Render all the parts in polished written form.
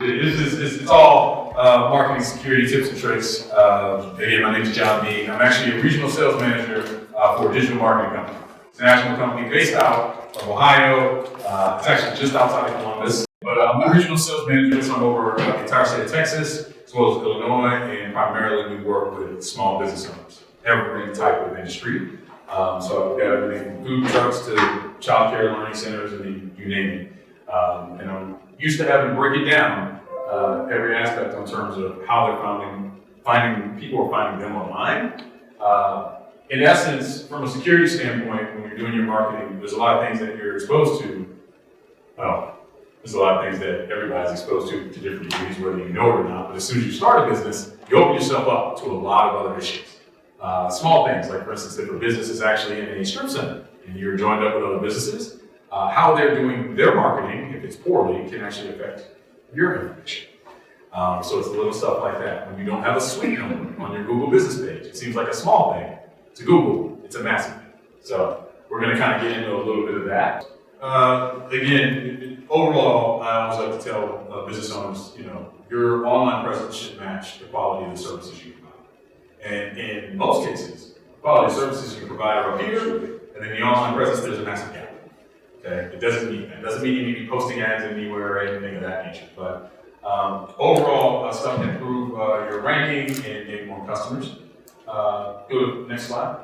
It's all marketing security tips and tricks. Again, my name is Jon Bean. I'm actually a regional sales manager for a digital marketing company. It's a national company based out of Ohio. It's actually just outside of Columbus. But I'm a regional sales manager, so I'm over the entire state of Texas, as well as Illinois, and primarily we work with small business owners, every type of industry. So I've got everything from food trucks to childcare learning centers, and you name it. And I'm used to having to break it down, every aspect in terms of how they're finding people are finding them online. In essence, from a security standpoint, when you're doing your marketing, there's a lot of things that you're exposed to. Well, there's a lot of things that everybody's exposed to different degrees, whether you know it or not. But as soon as you start a business, you open yourself up to a lot of other issues. Small things, like for instance, if a business is actually in a strip center and you're joined up with other businesses, how they're doing their marketing, if it's poorly, can actually affect your information. So it's the little stuff like that. When you don't have a suite number on your Google business page, it seems like a small thing. To Google, it's a massive thing. So we're going to kind of get into a little bit of that. Again, overall, I always like to tell business owners, your online presence should match the quality of the services you provide. And in most cases, the quality of services you provide are up here, and then the online presence, there's a massive gap. Okay, it doesn't mean that. It doesn't mean you need to be posting ads anywhere or anything of that nature. But overall, stuff to improve your ranking and gain more customers. Go to the next slide.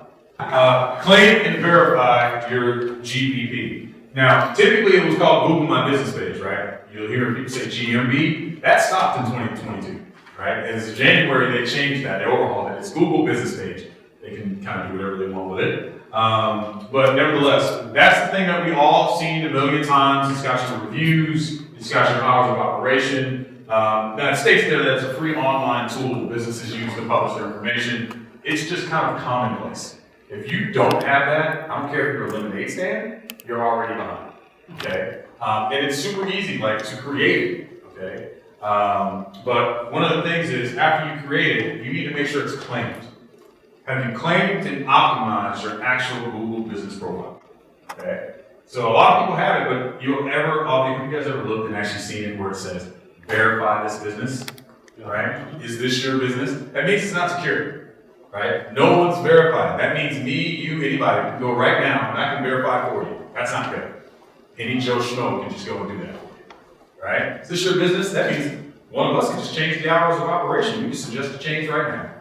Claim and verify your GBP. Now, typically it was called Google My Business Page, right? You'll hear people say GMB. That stopped in 2022, right? And it's January they changed that. They overhauled it. It's Google Business Page. They can kind of do whatever they want with it. But nevertheless, that's the thing that we all seen a million times. It's got your reviews. It's got your hours of operation. Now it states there that it's a free online tool businesses use to publish their information. It's just kind of commonplace. If you don't have that, I don't care if you're a lemonade stand, you're already behind, okay? And it's super easy, to create it, okay? But one of the things is, after you create it, you need to make sure it's claimed. Have you claimed and optimized your actual Google business profile, okay? So a lot of people have it, but have you guys ever looked and actually seen it where it says, verify this business, right? Is this your business? That means it's not secure. Right? No one's verified. That means me, you, anybody can go right now and I can verify for you. That's not good. Any Joe Schmo can just go and do that for you. Right? Is this your business? That means one of us can just change the hours of operation. We can suggest a change right now.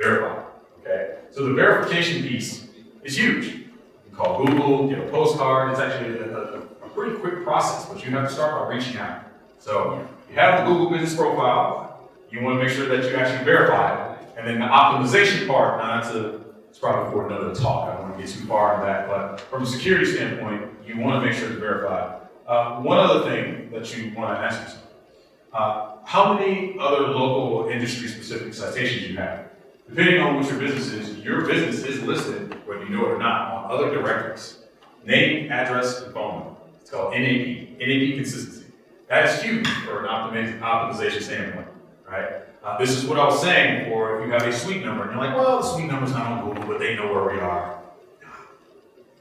Verify. Okay? So the verification piece is huge. You can call Google, get a postcard. It's actually a pretty quick process, but you have to start by reaching out. So you have the Google business profile. You want to make sure that you actually verify it. And then the optimization part, it's probably for another talk. I don't want to get too far into that, but from a security standpoint, you want to make sure to verify. One other thing that you want to ask yourself, how many other local industry-specific citations you have? Depending on what your business is listed, whether you know it or not, on other directories. Name, address, and phone number. It's called NAP consistency. That is huge for an optimization standpoint, right? This is what I was saying for if you have a suite number and you're like, well, the suite number's not on Google, but they know where we are.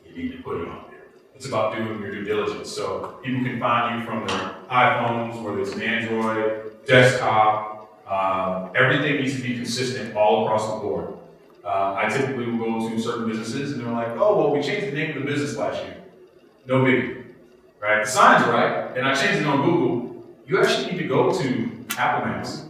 You need to put it on there. It's about doing your due diligence. So people can find you from their iPhones, whether it's an Android, desktop, everything needs to be consistent all across the board. I typically will go to certain businesses and they're like, oh, well, we changed the name of the business last year. No biggie, right? The sign's right, and I changed it on Google. You actually need to go to Apple Maps.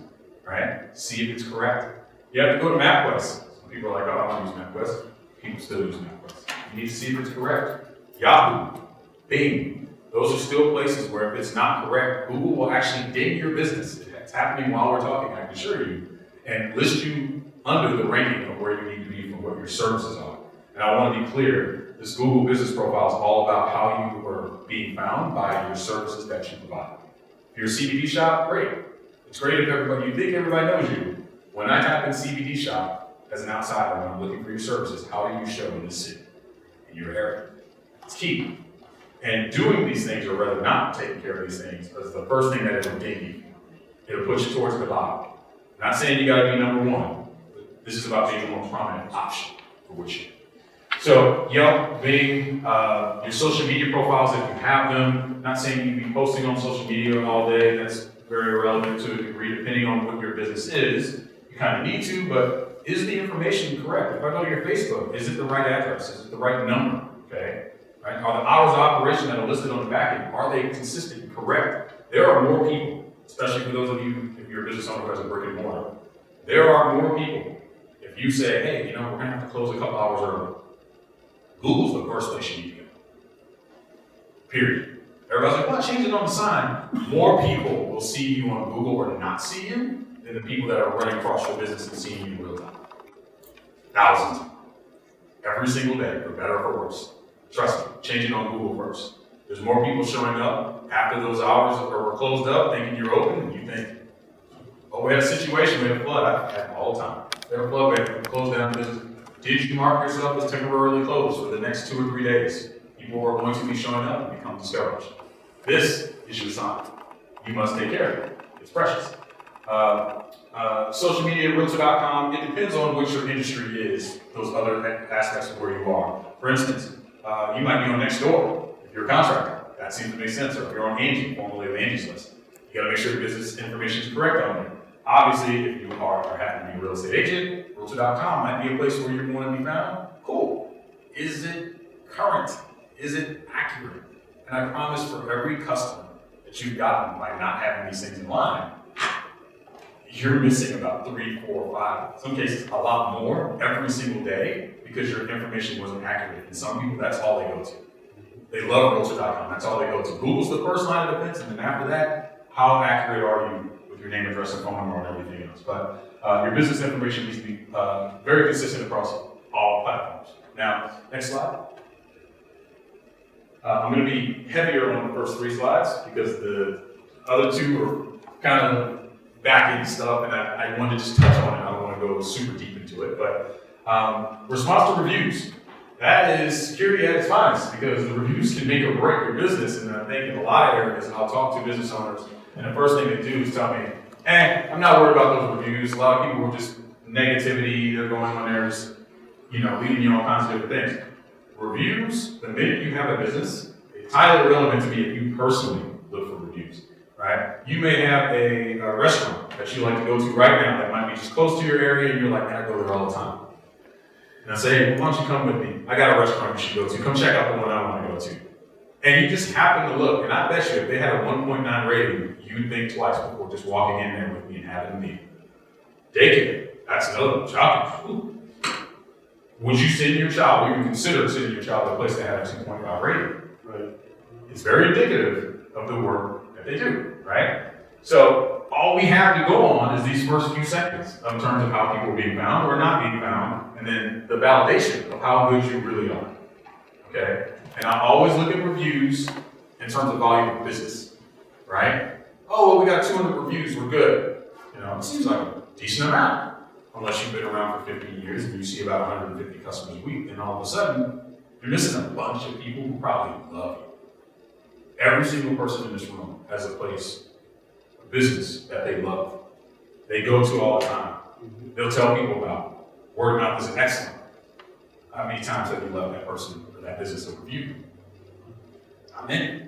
Right? See if it's correct. You have to go to MapQuest. Some people are like, oh, I don't use MapQuest. People still use MapQuest. You need to see if it's correct. Yahoo, Bing, those are still places where if it's not correct, Google will actually ding your business. It's happening while we're talking, I can assure you, and list you under the ranking of where you need to be for what your services are. And I want to be clear, this Google business profile is all about how you are being found by your services that you provide. If you're a CBD shop, great. It's great if you think everybody knows you. When I type in CBD shop as an outsider when I'm looking for your services, how do you show in this city, in your area? It's key. And doing these things, or rather not taking care of these things, is the first thing that it'll take you. It'll put you towards the bottom. I'm not saying you gotta be number one, but this is about being a more prominent option for what you do. So Yelp, Bing, your social media profiles if you have them. Not saying you be posting on social media all day. That's very irrelevant to a degree, depending on what your business is. You kind of need to, but is the information correct? If I go to your Facebook, is it the right address? Is it the right number? Okay, right? Are the hours of operation that are listed on the back end, are they consistent and correct? There are more people, especially for those of you, if you're a business owner who has a brick and mortar, there are more people. If you say, hey, we're gonna have to close a couple hours early, Google's the first place you need to go. Period. Everybody's like, well, change it on the sign. More people will see you on Google or not see you than the people that are running across your business and seeing you in real time. Thousands. Every single day, for better or for worse. Trust me, change it on Google first. There's more people showing up after those hours are closed up, thinking you're open, and you think, oh, we had a situation, we had a flood. I had all the time. We had a flood, we had to close down business. Did you mark yourself as temporarily closed for the next 2 or 3 days? People are going to be showing up and become discouraged. This is your sign. You must take care of it. It's precious. Social media, realtor.com, it depends on what your industry is, those other aspects of where you are. For instance, you might be on Nextdoor if you're a contractor. That seems to make sense. Or if you're on Angie, formerly of Angie's List, you got to make sure the business information is correct on there. Obviously, if you are happen to be a real estate agent, realtor.com might be a place where you're going to be found. Cool. Is it current? Is it accurate? And I promise for every customer that you've gotten by not having these things in line, you're missing about 3, 4, 5, in some cases a lot more every single day because your information wasn't accurate. And some people, that's all they go to. They love realtor.com, that's all they go to. Google's the first line of defense, and then after that, how accurate are you with your name, address, and phone number and everything else. But your business information needs to be very consistent across all platforms. Now, next slide. I'm going to be heavier on the first 3 slides because the other 2 are kind of back-end stuff, and I wanted to just touch on it. I don't want to go super deep into it, but response to reviews. That is security at its finest because the reviews can make or break your business, and I think in a lot of areas, and I'll talk to business owners, and the first thing they do is tell me, I'm not worried about those reviews. A lot of people are just negativity, they're going on there, just, leading you on all kinds of different things. Reviews, the minute you have a business, it's highly relevant to me if you personally look for reviews, right? You may have a restaurant that you like to go to right now that might be just close to your area, and you're like, man, I go there all the time. And I say, hey, why don't you come with me? I got a restaurant you should go to. Come check out the one I want to go to. And you just happen to look, and I bet you if they had a 1.9 rating, you'd think twice before just walking in there with me and having me. Daycare, that's another job. Would you send your child, or even consider sending your child to a place that has a 2.5 rating? Right. It's very indicative of the work that they do, right? So all we have to go on is these first few seconds in terms of how people are being found or not being found, and then the validation of how good you really are, okay? And I always look at reviews in terms of volume of business, right? Oh, well, we got 200 reviews, we're good. It seems like a decent amount. Unless you've been around for 50 years and you see about 150 customers a week, and all of a sudden, you're missing a bunch of people who probably love you. Every single person in this room has a place, a business that they love. They go to all the time. They'll tell people about it. Word of mouth is excellent. How many times have you loved that person or that business over you? Not many.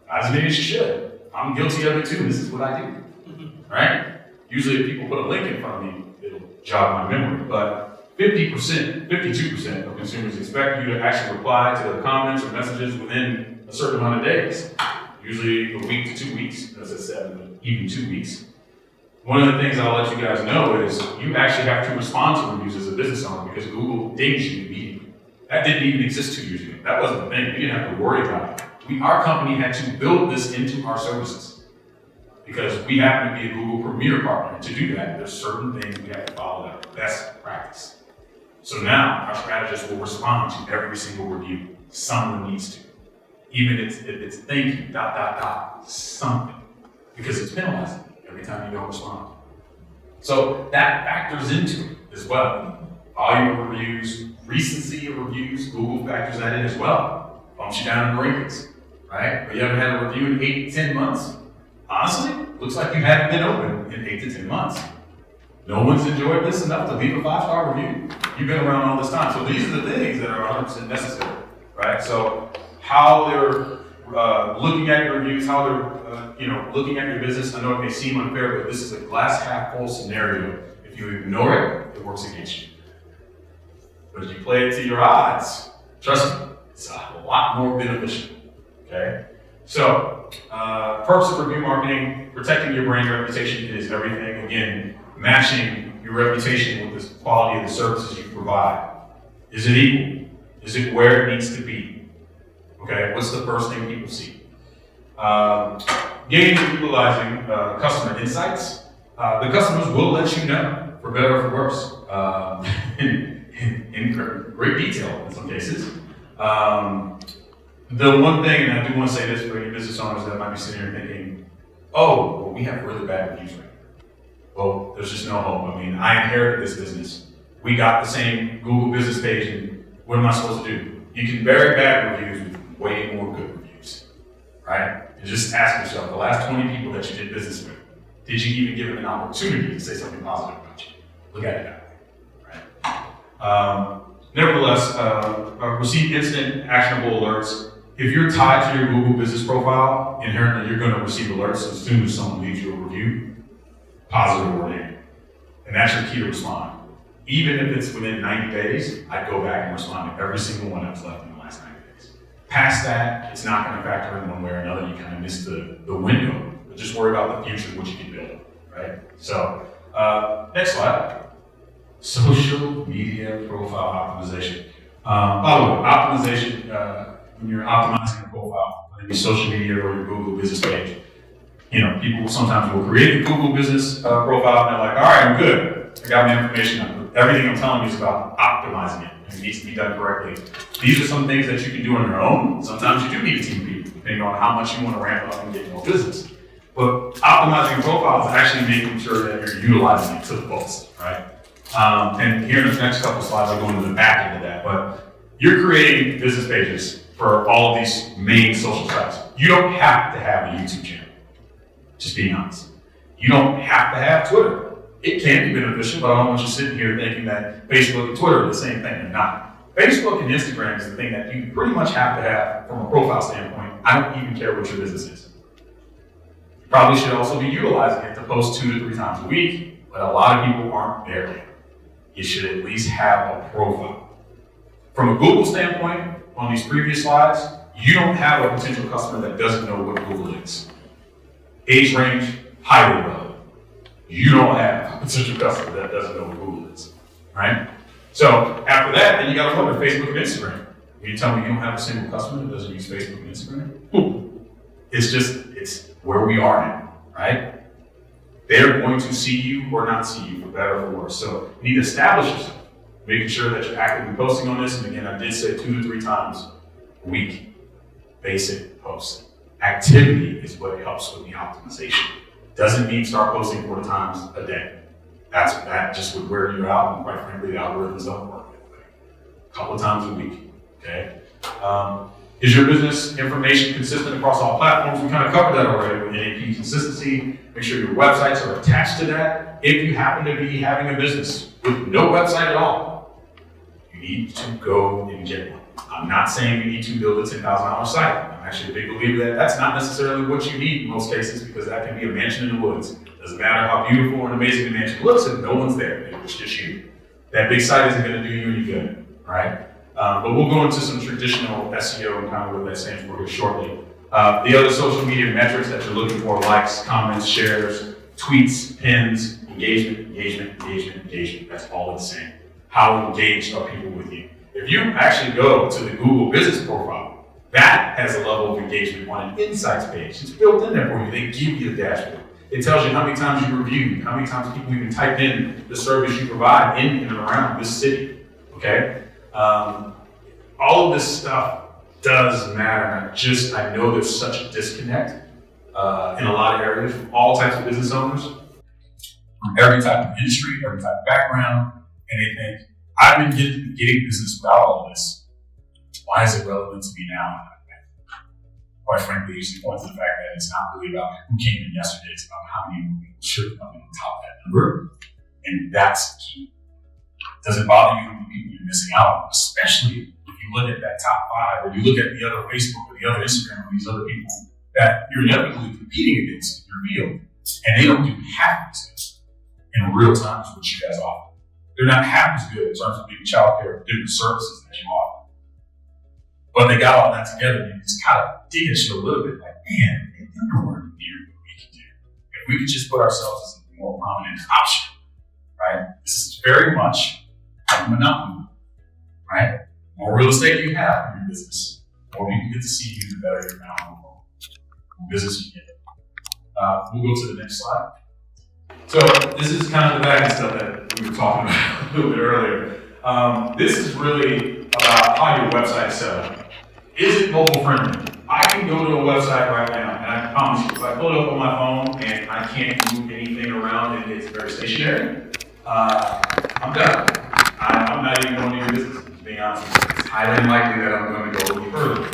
Not as many as you should. I'm guilty of it too. This is what I do. Right? Usually if people put a link in front of me, it'll jog my memory, but 50%, 52% of consumers expect you to actually reply to their comments or messages within a certain amount of days. Usually a week to 2 weeks, as I said, but even 2 weeks. One of the things I'll let you guys know is you actually have to respond to reviews as a business owner because Google dings you immediately. That didn't even exist 2 years ago. That wasn't a thing. We didn't have to worry about it. Our company had to build this into our services. Because we happen to be a Google Premier partner. To do that, there's certain things we have to follow that are best practice. So now, our strategist will respond to every single review. Someone needs to. Even if it's thank you, ... something. Because it's penalizing every time you don't respond. So that factors into it as well. Volume of reviews, recency of reviews, Google factors that in as well. Bumps you down in the rankings, right? But you haven't had a review in 8 to 10 months. Honestly, looks like you haven't been open in 8 to 10 months. No one's enjoyed this enough to leave a 5-star review. You've been around all this time. So these are the things that are 100% necessary, right? So how they're looking at your reviews, how they're looking at your business. I know it may seem unfair, but this is a glass half full scenario. If you ignore it, it works against you. But if you play it to your odds, trust me, it's a lot more beneficial, okay? So, purpose of review marketing, protecting your brand reputation is everything. Again, matching your reputation with the quality of the services you provide. Is it equal? Is it where it needs to be? Okay, what's the first thing people see? Gaining and utilizing customer insights. The customers will let you know, for better or for worse, in great detail in some cases. The one thing, and I do want to say this for any business owners that might be sitting here thinking, oh, well, we have really bad reviews right now. Well, there's just no hope. I mean, I inherited this business. We got the same Google business page, and what am I supposed to do? You can bury bad reviews with way more good reviews, right? And just ask yourself, the last 20 people that you did business with, did you even give them an opportunity to say something positive about you? Look at it that way, right? Nevertheless, receive instant actionable alerts. If you're tied to your Google business profile, inherently you're going to receive alerts as soon as someone leaves you a review, positive or negative. And that's your key to respond. Even if it's within 90 days, I'd go back and respond to every single one that's left in the last 90 days. Past that, it's not going to factor in one way or another. You kind of miss the window. But just worry about the future, what you can build, right? So, next slide. Social media profile optimization. By the way, optimization, when you're optimizing your profile, whether it be social media or your Google business page, people sometimes will create a Google business profile and they're like, all right, I'm good. I got my information. Everything I'm telling you is about optimizing it, and it needs to be done correctly. These are some things that you can do on your own. Sometimes you do need a team of people, depending on how much you want to ramp up and get more business. But optimizing your profile is actually making sure that you're utilizing it to the fullest, right? And here in the next couple of slides, I'll go into the back end of that. But you're creating business pages for all of these main social sites. You don't have to have a YouTube channel. Just being honest. You don't have to have Twitter. It can be beneficial, but I don't want you sitting here thinking that Facebook and Twitter are the same thing. They're not. Facebook and Instagram is the thing that you pretty much have to have from a profile standpoint. I don't even care what your business is. You probably should also be utilizing it to post 2 to 3 times a week, but a lot of people aren't there yet. You should at least have a profile. From a Google standpoint, on these previous slides, you don't have a potential customer that doesn't know what Google is. Age range, highly relevant. You don't have a potential customer that doesn't know what Google is, right? So after that, then you got to look at Facebook and Instagram. When you tell me you don't have a single customer that doesn't use Facebook and Instagram, it's where we are now, right? They're going to see you or not see you, for better or for worse. So you need to establish yourself, making sure that you're actively posting on this. And again, I did say 2 to 3 times a week, basic posts. Activity is what helps with the optimization. Doesn't mean start posting 4 times a day. That just would wear you out, and quite frankly, the algorithms don't work that way. A couple of times a week, okay? Is your business information consistent across all platforms? We kind of covered that already with NAP consistency. Make sure your websites are attached to that. If you happen to be having a business with no website at all, you need to go and get one. I'm not saying you need to build a $10,000 site. I'm actually a big believer that that's not necessarily what you need in most cases, because that can be a mansion in the woods. Doesn't matter how beautiful and amazing the mansion looks if no one's there. It's just you. That big site isn't going to do you any good, all right? But we'll go into some traditional SEO and kind of what that stands for here shortly. The other social media metrics that you're looking for: likes, comments, shares, tweets, pins, engagement. That's all it's saying. How engaged are people with you? If you actually go to the Google business profile, that has a level of engagement on an insights page. It's built in there for you. They give you a dashboard. It tells you how many times you reviewed, how many times people even typed in the service you provide in and around this city, okay? All of this stuff does matter. I know there's such a disconnect in a lot of areas from all types of business owners, from every type of industry, every type of background, and they think, I've been getting business without all this. Why is it relevant to me now? Quite frankly, usually points to the fact that it's not really about who came in yesterday. It's about how many people should come in on top of that number. And that's key. Does it bother you how many people you're missing out on? Especially if you look at that top 5, or you look at the other Facebook or the other Instagram or these other people that you're inevitably competing against in your field, and they don't do half as good in real time as what you guys offer. They're not half as good in terms of being childcare, different services that you offer. But they got all that together, and it's kind of dig at you a little bit like, man, they're nowhere near what we can do. If we could just put ourselves as a more prominent option, right? This is very much like a monopoly, right? The more real estate you have in your business, the more people get to see you, the better you're found on the more business you get. We'll go to the next slide. So this is kind of the back end stuff that we were talking about a little bit earlier. This is really about how your website is set up. Is it mobile friendly? I can go to a website right now, and I promise you, if I pull it up on my phone and I can't move anything around and it's very stationary, I'm done. I'm not even going to your business, to be honest with you. It's highly unlikely that I'm going to go any further.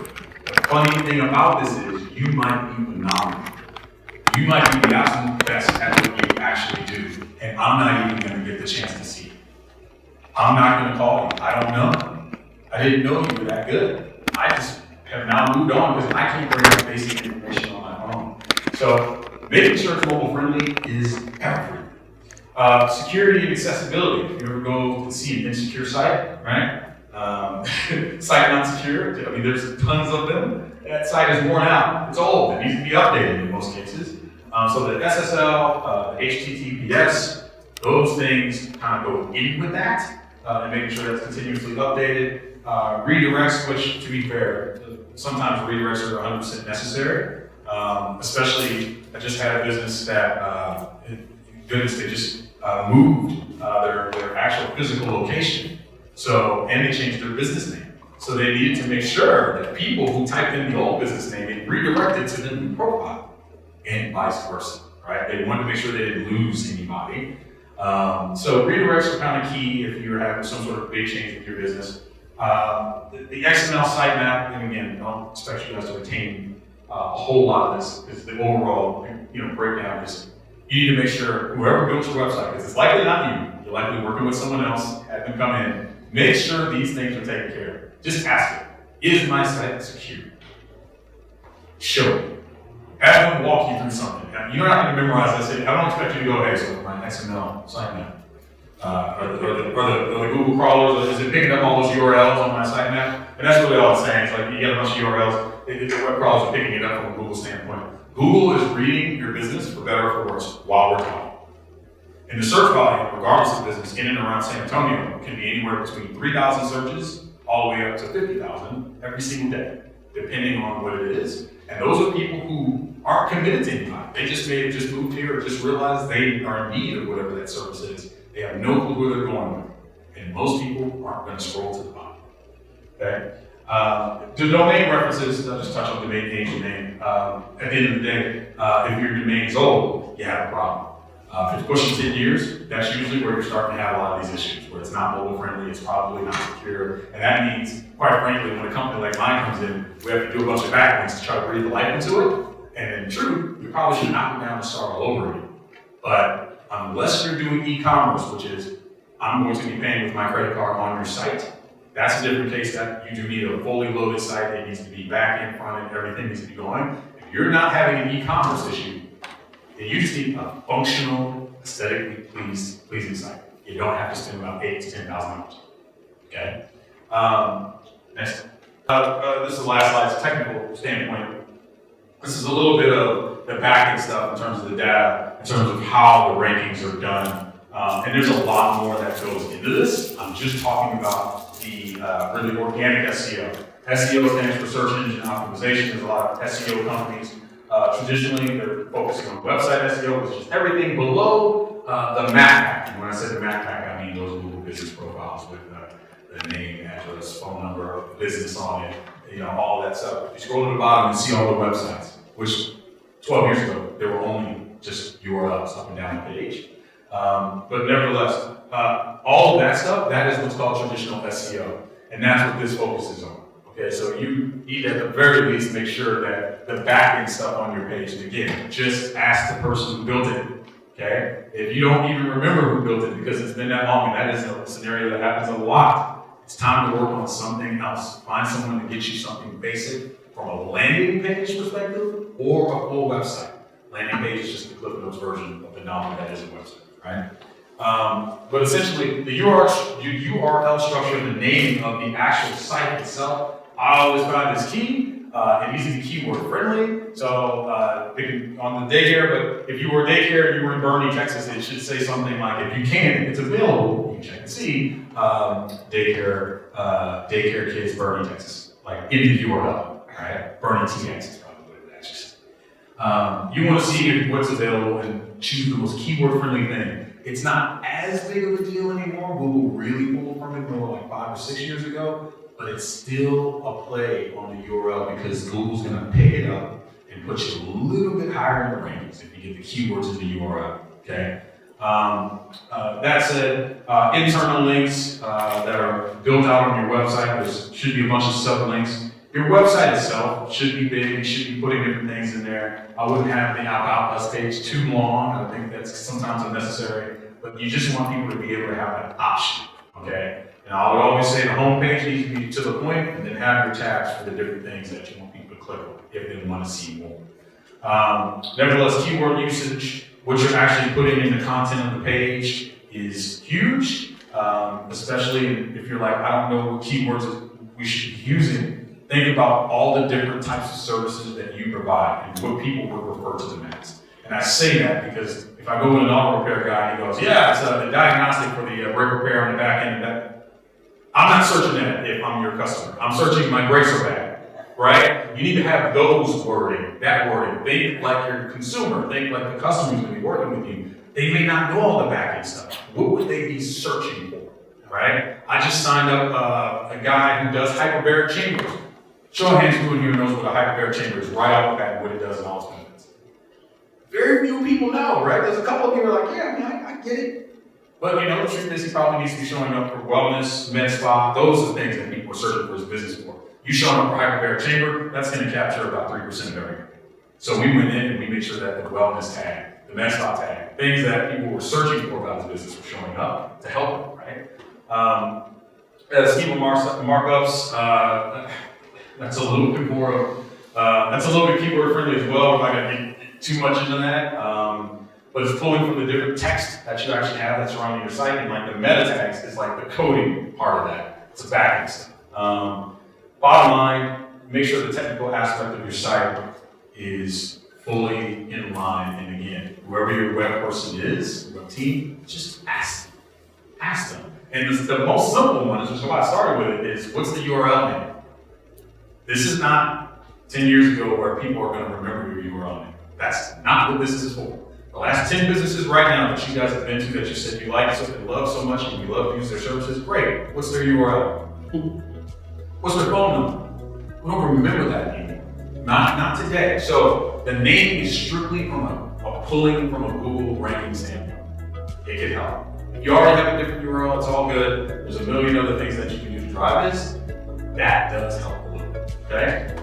The funny thing about this is you might be phenomenal. You might be the absolute best at what you actually do, and I'm not even going to get the chance to see it. I'm not going to call you. I don't know. I didn't know you were that good. I just have now moved on because I can't bring up basic information on my phone. So making sure it's mobile friendly is everything. Security and accessibility. If you ever go to see an insecure site, right? Site not secure. I mean, there's tons of them. That site is worn out. It's old. It needs to be updated in most cases. So the SSL, HTTPS, those things kind of go in with that, and making sure that's continuously updated. Redirects, which, to be fair, sometimes redirects are 100% necessary. Especially, I just had a business that, goodness, they just moved their actual physical location. So, and they changed their business name. So they needed to make sure that people who typed in the old business name get redirected to the new profile, and vice versa, right? They wanted to make sure they didn't lose anybody. So redirects are kind of key if you're having some sort of big change with your business. The XML sitemap, and again, I don't expect you guys to retain a whole lot of this, because the overall breakdown is you need to make sure whoever built your website, because it's likely not you, you're likely working with someone else, have them come in, make sure these things are taken care of. Just ask it, is my site secure? Show it. Have them walk you through something. Now, you're not going to memorize this. I don't expect you to go, hey, so my XML sitemap. Or the Google crawlers, is it picking up all those URLs on my sitemap? And that's really all it's saying. It's like you get a bunch of URLs, the web crawlers are picking it up from a Google standpoint. Google is reading your business, for better or for worse, while we're talking. And the search volume, regardless of business, in and around San Antonio, can be anywhere between 3,000 searches all the way up to 50,000 every single day, depending on what it is. And those are people who aren't committed to anybody. They just may have just moved here or just realized they are in need of whatever that service is. They have no clue where they're going with it. And most people aren't going to scroll to the bottom. Okay? The domain references, I'll just touch on domain name and name. At the end of the day, if your domain is old, you have a problem. If it's pushing 10 years, that's usually where you're starting to have a lot of these issues, where it's not mobile friendly, it's probably not secure. And that means, quite frankly, when a company like mine comes in, we have to do a bunch of backlinks to try to breathe the life into it. And in truth, we probably should knock it down and start all over again. But unless you're doing e-commerce, which is, I'm going to be paying with my credit card on your site, that's a different case. That you do need a fully loaded site. It needs to be back end, front end, everything needs to be going. If you're not having an e-commerce issue, then you just need a functional, aesthetically pleasing site. You don't have to spend about $8,000 to $10,000. Okay. Next. This is the last slide. It's a technical standpoint. This is a little bit of the back end stuff in terms of the data, in terms of how the rankings are done. And there's a lot more that goes into this. I'm just talking about the really organic SEO. SEO stands for search engine optimization. There's a lot of SEO companies. Traditionally, they're focusing on website SEO, which is everything below the map pack. And when I say the map pack, I mean those Google business profiles with the name, address, phone number, business on it, all that stuff. You scroll to the bottom and see all the websites, which 12 years ago, there were only just URLs up and down the page. But nevertheless, all of that stuff, that is what's called traditional SEO. And that's what this focuses on. Okay, so you need at the very least make sure that the back end stuff on your page, and again, just ask the person who built it. okay? If you don't even remember who built it because it's been that long, and that is a scenario that happens a lot, it's time to work on something else. Find someone to get you something basic from a landing page perspective or a full website. Landing page is just the Cliff Notes version of the novel that is a website, right? But essentially, the URL structure, the name of the actual site itself, I always find is key. It needs to be keyword friendly. So, picking on the daycare, but if you were a daycare and you were in Bernie, Texas, it should say something like, if you can, if it's available, you can check and see, daycare kids, Bernie, Texas, like in the URL, right? Bernie TX is probably what it actually says. You want to see what's available and choose the most keyword friendly thing. It's not as big of a deal anymore. Google really pulled from it more like 5 or 6 years ago. But it's still a play on the URL because Google's going to pick it up and put you a little bit higher in the rankings if you get the keywords in the URL, okay? That said, internal links that are built out on your website, there should be a bunch of sublinks. Your website itself should be big, you should be putting different things in there. I wouldn't have the About Us page too long, I think that's sometimes unnecessary, but you just want people to be able to have an option, okay? And I would always say the home page needs to be to the point, and then have your tabs for the different things that you want people to click on if they want to see more. Nevertheless, keyword usage, what you're actually putting in the content of the page is huge, especially if you're like, I don't know what keywords we should be using. Think about all the different types of services that you provide and what people would refer to them as. And I say that because if I go to an auto repair guy and he goes, yeah, it's a diagnostic for the brake repair on the back end, I'm not searching that if I'm your customer. I'm searching my brakes are bad, right? You need to have those wording, that wording. Think like your consumer. Think like the customer's going to be working with you. They may not know all the back end stuff. What would they be searching for, right? I just signed up a guy who does hyperbaric chambers. Show of hands who in here knows what a hyperbaric chamber is right off the bat, what it does and all its benefits. Very few people know, right? There's a couple of you who are like, yeah, I mean, I get it. But the truth is he probably needs to be showing up for wellness, med spa, those are things that people are searching for his business for. You showing up for hyperbaric chamber, that's going to capture about 3% of everything. So we went in and we made sure that the wellness tag, the med spa tag, things that people were searching for about his business were showing up to help them, right? Schema markups, that's a little bit more that's a little bit keyword friendly as well. We're not going to get too much into that. But it's pulling from the different text that you actually have that's surrounding your site, and like the meta tags is like the coding part of that. It's a backend stuff. Bottom line, make sure the technical aspect of your site is fully in line. And again, whoever your web person is, web team, just ask them. Ask them. And the most simple one, which is why I started with it, is what's the URL name? This is not 10 years ago where people are going to remember your URL name. That's not what this is for. The last 10 businesses right now that you guys have been to that you said you like and love so much and you love to use their services, great. What's their URL? What's their phone number? We don't remember that anymore. Not today. So the name is strictly from a pulling from a Google ranking standpoint. It can help. If you already have a different URL, it's all good. There's a million other things that you can do to drive this. That does help a little bit, okay?